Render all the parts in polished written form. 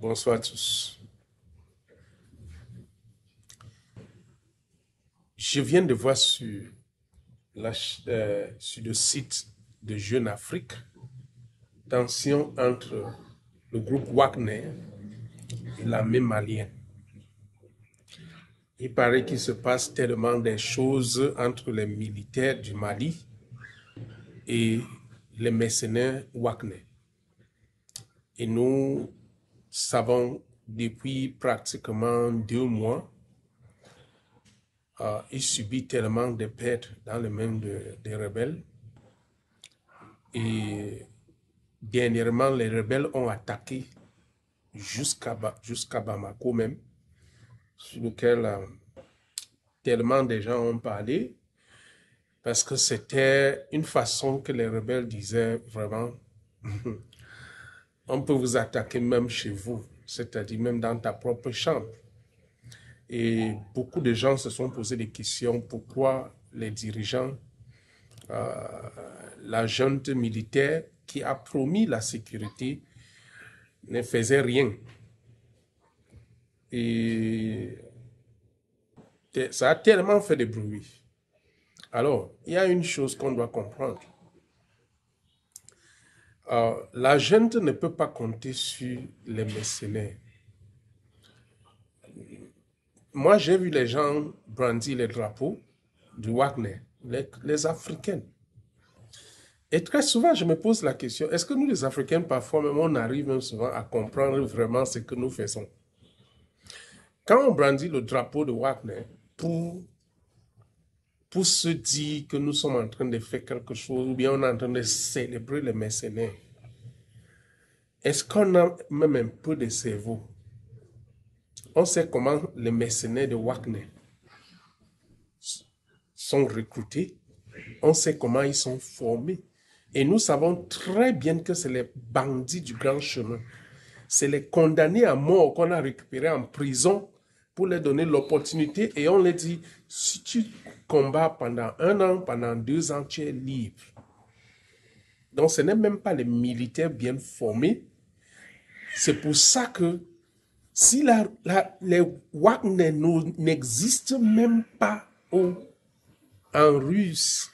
Bonsoir à tous. Je viens de voir sur le site de Jeune Afrique, tension entre le groupe Wagner et l'armée malienne. Il paraît qu'il se passe tellement des choses entre les militaires du Mali et les mercenaires Wagner. Et nous savons depuis pratiquement 2 mois, il subit tellement de pertes dans les mains des rebelles. Et dernièrement, les rebelles ont attaqué jusqu'à Bamako même, sur lequel tellement de gens ont parlé, parce que c'était une façon que les rebelles disaient vraiment, on peut vous attaquer même chez vous, c'est-à-dire même dans ta propre chambre. Et beaucoup de gens se sont posé des questions, pourquoi les dirigeants, la junte militaire qui a promis la sécurité ne faisait rien. Et ça a tellement fait de bruit. Alors, il y a une chose qu'on doit comprendre. La junte ne peut pas compter sur les mercenaires. Moi, j'ai vu les gens brandir les drapeaux du Wagner, les Africains. Et très souvent, je me pose la question, est-ce que nous, les Africains, parfois même, on arrive même souvent à comprendre vraiment ce que nous faisons? Quand on brandit le drapeau de Wagner pour se dire que nous sommes en train de faire quelque chose, ou bien on est en train de célébrer les mercenaires, est-ce qu'on a même un peu de cerveau? On sait comment les mercenaires de Wagner sont recrutés, on sait comment ils sont formés. Et nous savons très bien que c'est les bandits du grand chemin. C'est les condamnés à mort qu'on a récupérés en prison pour leur donner l'opportunité. Et on leur dit, si tu combats pendant 1 an, pendant 2 ans, tu es libre. Donc ce n'est même pas les militaires bien formés. C'est pour ça que si les Wagner n'existent même pas en Russie,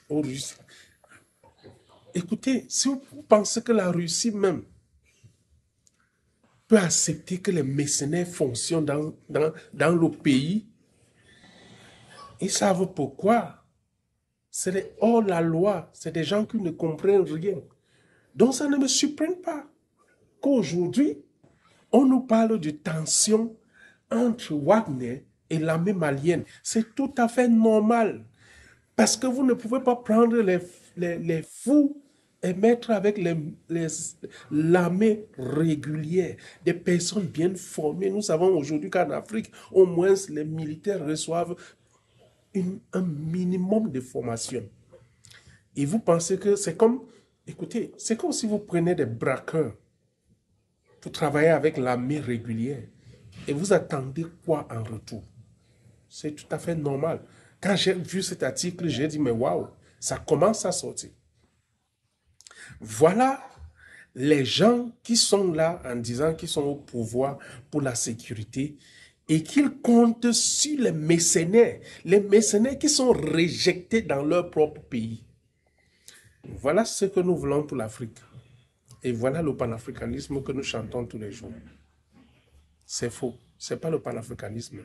écoutez, si vous pensez que la Russie même peut accepter que les mercenaires fonctionnent dans le pays, ils savent pourquoi. C'est hors la loi, c'est des gens qui ne comprennent rien. Donc ça ne me surprend pas qu'aujourd'hui, on nous parle de tension entre Wagner et l'armée malienne. C'est tout à fait normal. Parce que vous ne pouvez pas prendre les fous et mettre avec l'armée régulière, des personnes bien formées. Nous savons aujourd'hui qu'en Afrique, au moins les militaires reçoivent un minimum de formation. Et vous pensez que c'est comme, écoutez, c'est comme si vous prenez des braqueurs pour travailler avec l'armée régulière et vous attendez quoi en retour? C'est tout à fait normal. Quand j'ai vu cet article, j'ai dit, mais waouh, ça commence à sortir. Voilà les gens qui sont là en disant qu'ils sont au pouvoir pour la sécurité et qu'ils comptent sur les mercenaires qui sont rejetés dans leur propre pays. Voilà ce que nous voulons pour l'Afrique. Et voilà le panafricanisme que nous chantons tous les jours. C'est faux. Ce n'est pas le panafricanisme.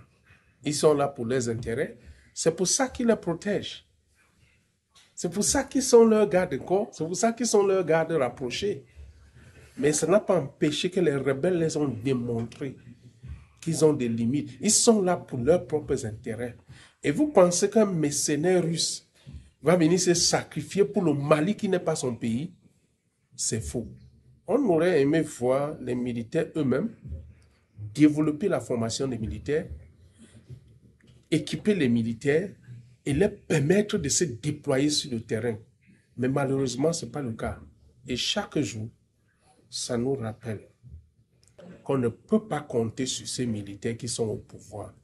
Ils sont là pour leurs intérêts. C'est pour ça qu'ils les protègent. C'est pour ça qu'ils sont leurs gardes-corps. C'est pour ça qu'ils sont leurs gardes rapprochés. Mais ça n'a pas empêché que les rebelles les ont démontré qu'ils ont des limites. Ils sont là pour leurs propres intérêts. Et vous pensez qu'un mercenaire russe va venir se sacrifier pour le Mali qui n'est pas son pays? C'est faux. On aurait aimé voir les militaires eux-mêmes développer la formation des militaires, équiper les militaires et leur permettre de se déployer sur le terrain. Mais malheureusement, ce n'est pas le cas. Et chaque jour, ça nous rappelle qu'on ne peut pas compter sur ces militaires qui sont au pouvoir.